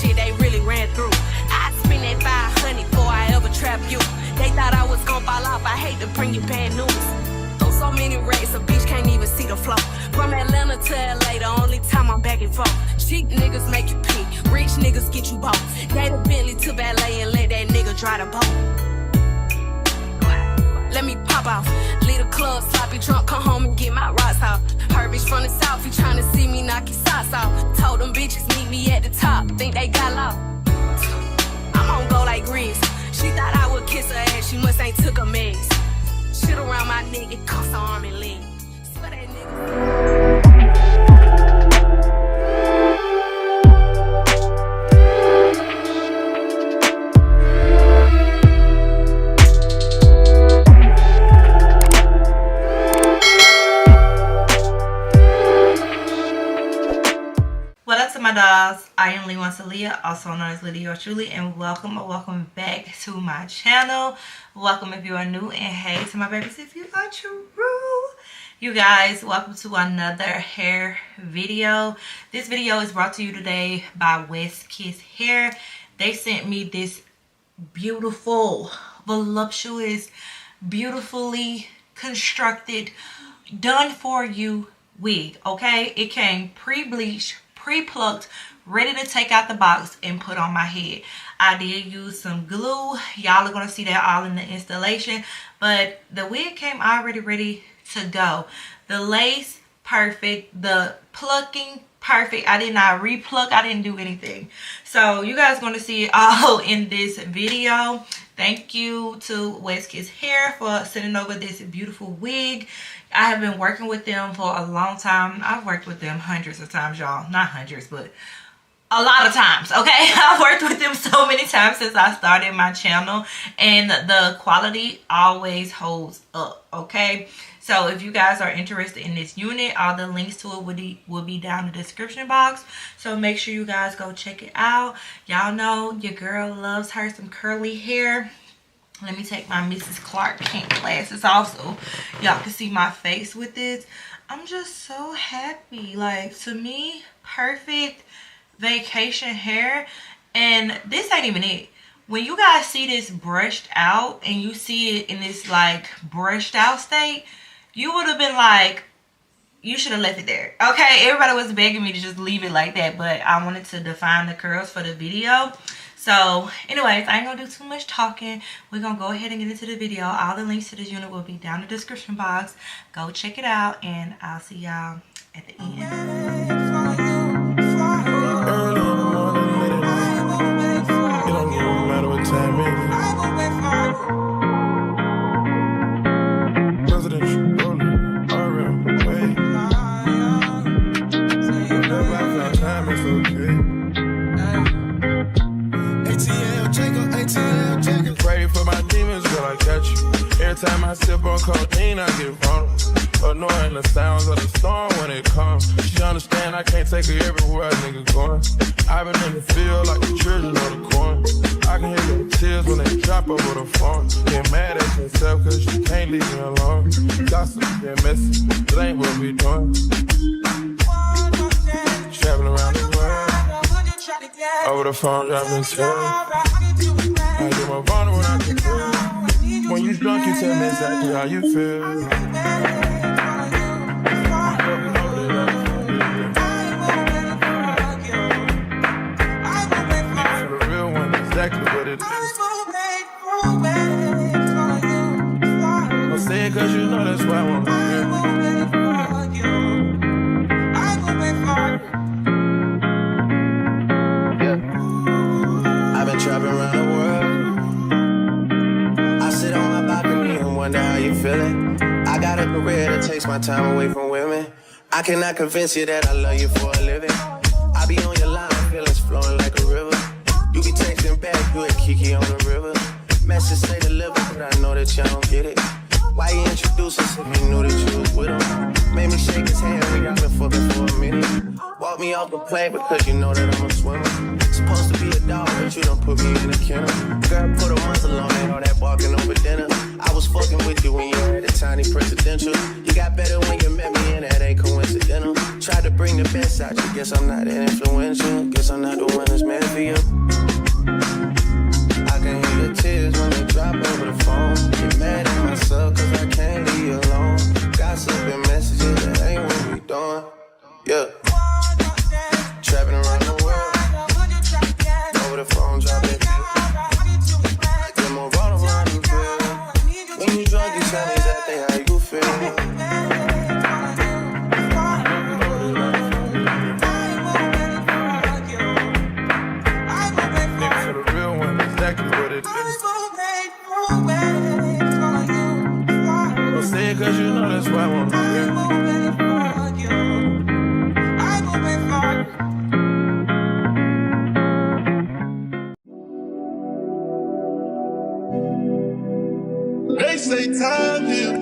shit they really ran through. I spend that 500 before I ever trap you. They thought I was gonna fall off, I hate to bring you bad news. So many racks, a bitch can't even see the flow. From Atlanta to LA, the only time I'm back and forth. Cheap niggas make you pee, rich niggas get you both. Gave the Bentley to ballet and let that nigga dry the boat. Let me pop off, leave the club sloppy drunk, come home and get my rocks off. Her bitch from the south, he tryna see me knock his socks off. Told them bitches meet me at the top, think they got lost. I'm on go like Grease. She thought I would kiss her ass, she must ain't took a mess. Shit around my nigga, cuffs on arm and leg. Swear that nigga. What up to my dolls? I am LeeLee, also known as LeeLee UrsTruLee, and welcome back to my channel. Welcome if you are new, and hey to my babies if you are true. You guys, welcome to another hair video. This video is brought to you today by WestKissHair. They sent me this beautiful, voluptuous, beautifully constructed, done for you wig. Okay, it came pre-bleached, pre-plucked, ready to take out the box and put on my head. I did use some glue. Y'all are gonna see that all in the installation, but the wig came already ready to go. The lace perfect, the plucking perfect. I did not repluck, I didn't do anything. So you guys gonna see it all in this video. Thank you to WestKissHair for sending over this beautiful wig. I have been working with them for a long time. I've worked with them hundreds of times, y'all. Not hundreds, but a lot of times, okay? I've worked with them so many times since I started my channel, and the quality always holds up, okay? So if you guys are interested in this unit, all the links to it will be down in the description box. So make sure you guys go check it out. Y'all know your girl loves her some curly hair. Let me take my Mrs. Clark Kent glasses off so y'all can see my face with this. I'm just so happy. Like, to me, perfect vacation hair. And this ain't even it. When you guys see this brushed out and you see it in this like brushed out state, you would have been like, you should have left it there. Okay, everybody was begging me to just leave it like that, but I wanted to define the curls for the video. So anyways, I ain't gonna do too much talking. We're gonna go ahead and get into the video. All the links to this unit will be down in the description box. Go check it out, and I'll see y'all at the end. Early in the morning, late at night. It don't even matter what time it is. Presidential rolling, RM way. Whenever I found time, it's okay. ATL Jacob. Pray for my demons, girl, I got you. Every time I sip on codeine, I get vulnerable. Annoying the sounds of the storm when it comes. She understand I can't take her everywhere a nigga going. I've been in the field like the children of the corn. I can hear the tears when they drop over the phone. Get mad at yourself cause you can't leave me alone. Gossip and messy, it ain't what we doing. Traveling around the world. Over the phone, dropping tears. I get my vulnerable when I can feel. When you drunk, you tell me exactly how you feel. Exactly what it is. I'll say it cause you know that's why I want to hear. Yeah. I've been traveling around the world. I sit on my balcony and wonder how you feeling. I got a career that takes my time away from women. I cannot convince you that I love you for a living. I be on your line, feelings flowing like a river. You be texting back, you and Kiki on the river. Message say deliver, but I know that y'all don't get it. Why you introduce us if you knew that you was with him? Made me shake his hand, we got been fucking for a minute. Walk me off the plane because you know that I'm a swimmer. Supposed to be a dog, but you done put me in a kennel. Girl, put a muzzle on and all that barking over dinner. I was fucking with you when you had a tiny presidential. You got better when you met me and that ain't coincidental. Tried to bring the best out you, guess I'm not that influential. Guess I'm not the one that's meant for you. time here.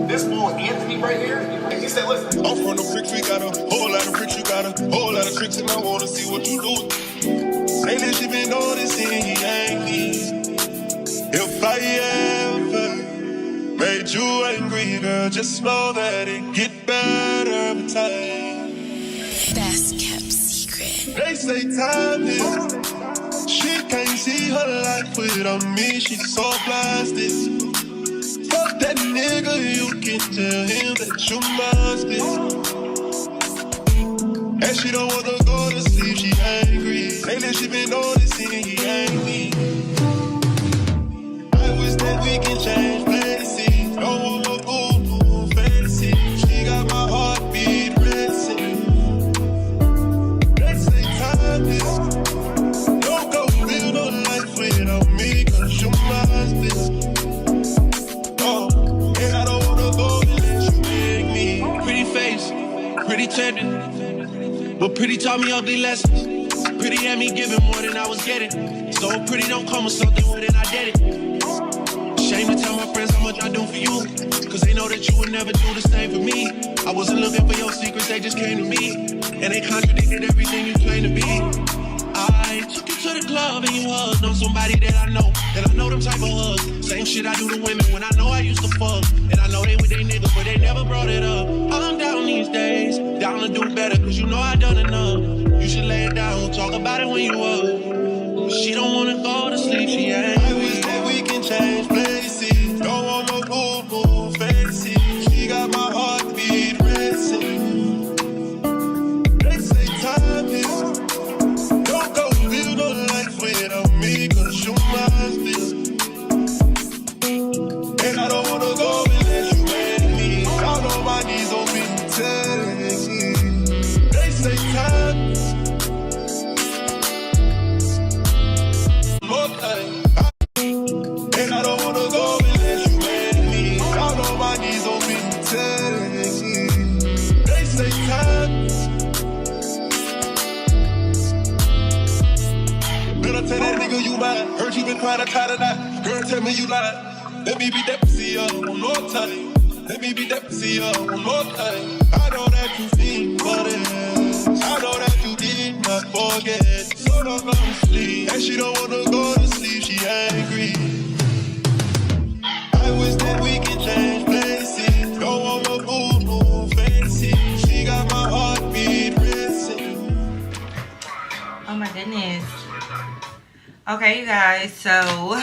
This boy Anthony right here, and he said, listen, I'm from the bricks, we got a whole lot of bricks, you got a whole lot of tricks, and I wanna see what you do. Lately she been noticing he ain't me. If I ever made you angry, girl, just know that it get better with time. Best kept secret. They say time is, she can't see her life without me, she's so blasted. Fuck that nigga, you can tell him that you lost it. And she don't wanna go to sleep, she angry. Lately she been noticing he ain't me. I wish that we can change places. Don't want no boo-boo fantasy. She got my heartbeat racing. They say time is, don't go live no life without me, cause you lost it. And I don't wanna go unless you make me. Pretty face, pretty tempting, but pretty taught me ugly lessons. Pretty had me giving more than I was getting. So pretty don't come with something more than I did it. Shame to tell my friends how much I do for you, cause they know that you would never do the same for me. I wasn't looking for your secrets, they just came to me, and they contradicted everything you claim to be. I took you to the club and you hugged on somebody that I know them type of hugs. Same shit I do to women when I know I used to fuck, and I know they with they niggas, but they never brought it up. I'm down these days, down to do better, cause you know I done enough. You should lay it down, talk about it when you up. She don't wanna go to sleep, she ain't. I wish that we can change places. Don't want no boo-boo fantasy. She got my heartbeat racing. They say time is, don't go live no life without me, cause you lost it. And I don't wanna go unless you make me. Down on my knees, open telling me. They say time is, more time. And I don't wanna go unless you make me. Down on my knees, open telling me. They say time is, better tell that nigga you mine. Heard you been crying, I tried to not. Girl, tell me you lied. Let me be that pussy up one more time. Let me be that pussy up one more time. I know that you feel for this. I know that you did not forget. So don't go to sleep. And she don't wanna go to sleep, she angry. I wish that we can change places. Don't want no boo-boo fantasy. She got my heartbeat racing. Oh my goodness. Okay, you guys, so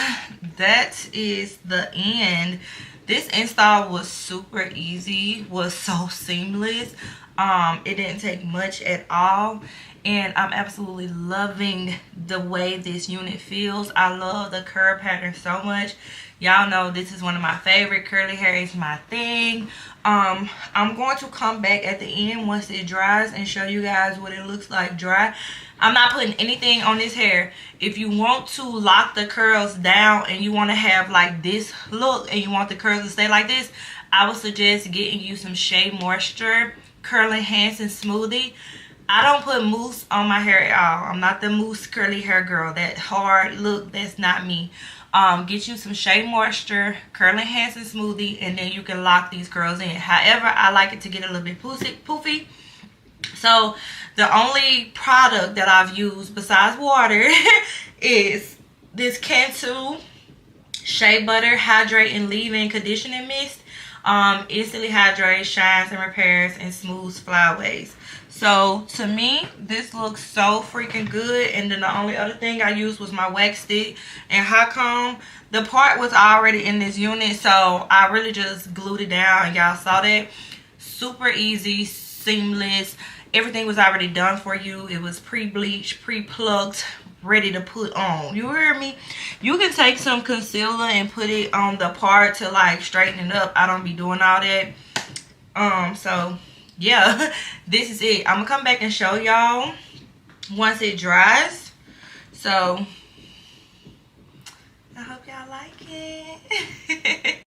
that is the end. This install was super easy, was so seamless. It didn't take much at all, and I'm absolutely loving the way this unit feels. I love the curl pattern so much. Y'all know this is one of my favorite. Curly hair is my thing. I'm going to come back at the end once it dries and show you guys what it looks like dry. I'm not putting anything on this hair. If you want to lock the curls down and you want to have like this look and you want the curls to stay like this, I would suggest getting you some Shea Moisture Curl Enhancing Smoothie. I don't put mousse on my hair at all. I'm not the mousse curly hair girl. That hard look, that's not me. Get you some Shea Moisture Curl Enhancing Smoothie, and then you can lock these curls in. However, I like it to get a little bit poofy. So the only product that I've used besides water is this Cantu Shea Butter Hydrate and Leave-In Conditioning Mist. Instantly hydrates, shines and repairs, and smooths flyaways. So to me, this looks so freaking good. And then the only other thing I used was my wax stick and hot comb. The part was already in this unit, so I really just glued it down, and y'all saw that. Super easy, seamless. Everything was already done for you. It was pre-bleached, pre-plucked, ready to put on. You hear me? You can take some concealer and put it on the part to like straighten it up. I don't be doing all that. So yeah, this is it. I'm gonna come back and show y'all once it dries. So I hope y'all like it.